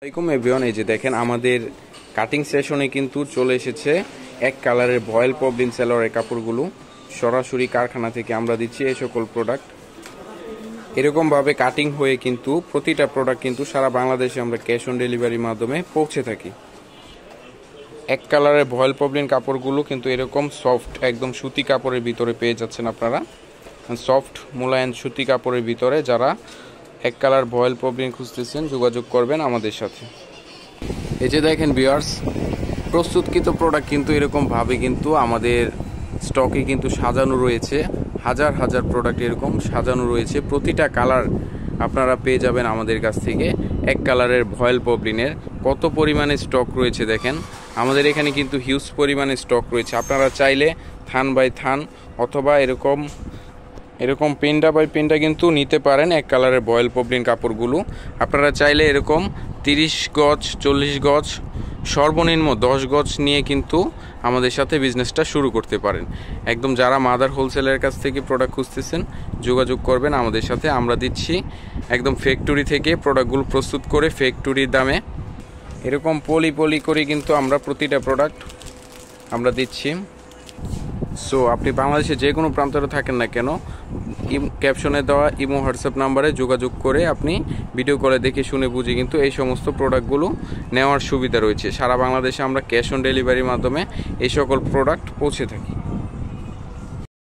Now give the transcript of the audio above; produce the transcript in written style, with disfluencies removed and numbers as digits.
আসসালামু আলাইকুম এভরিওয়ান, এই যে দেখেন আমাদের কাটিং সেশনে কিন্তু চলে এসেছে এক কালারের ভয়েল পবলিন সেলরের কাপড়গুলো। সরাসরি কারখানা থেকে আমরা দিচ্ছি এই সকল প্রোডাক্ট। এরকমভাবে কাটিং হয়ে কিন্তু প্রতিটা প্রোডাক্ট কিন্তু সারা বাংলাদেশে আমরা ক্যাশ অন ডেলিভারির মাধ্যমে পৌঁছে থাকি। এক কালারের ভয়েল পবলিন কাপড়গুলো কিন্তু এরকম সফট একদম সুতি কাপড়ের ভিতরে পেয়ে যাচ্ছেন আপনারা। সফট মোলায়েম সুতি কাপড়ের ভিতরে যারা এক কালার ভয়েল পবলিন খুঁজতেছেন যোগাযোগ করবেন আমাদের সাথে। এই যে দেখেন ভিউয়ার্স, প্রস্তুতকৃত প্রোডাক্ট কিন্তু এরকমভাবে কিন্তু আমাদের স্টকে কিন্তু সাজানো রয়েছে। হাজার হাজার প্রোডাক্ট এরকম সাজানো রয়েছে। প্রতিটা কালার আপনারা পেয়ে যাবেন আমাদের কাছ থেকে। এক কালারের ভয়েল পবলিনের কত পরিমাণে স্টক রয়েছে দেখেন। আমাদের এখানে কিন্তু হিউজ পরিমাণে স্টক রয়েছে। আপনারা চাইলে থান বাই থান অথবা এরকম পেন্ডা বাই পেন্ডা কিন্তু নিতে পারেন এক কালারের ভয়েল পবলিন কাপড়গুলো। আপনারা চাইলে এরকম 30 গজ 40 গজ সর্বনিম্ন 10 গজ নিয়ে কিন্তু আমাদের সাথে বিজনেসটা শুরু করতে পারেন। একদম যারা মাদার হোলসেলের কাছ থেকে প্রোডাক্ট খুঁজতেছেন যোগাযোগ করবেন আমাদের সাথে। আমরা দিচ্ছি একদম ফ্যাক্টরি থেকে প্রোডাক্টগুলো প্রস্তুত করে ফ্যাক্টরির দামে এরকম পলি পলি করে কিন্তু আমরা প্রতিটা প্রোডাক্ট আমরা দিচ্ছি। সো আপনি বাংলাদেশে যে কোনো প্রান্তরে থাকেন না কেন, ক্যাপশনে দেওয়া ইমো হোয়াটসঅ্যাপ নাম্বারে যোগাযোগ করে আপনি ভিডিও কলে দেখে শুনে বুঝে কিন্তু এই সমস্ত প্রোডাক্টগুলো নেওয়ার সুবিধা রয়েছে। সারা বাংলাদেশে আমরা ক্যাশ অন ডেলিভারির মাধ্যমে এই সকল প্রোডাক্ট পৌঁছে থাকি।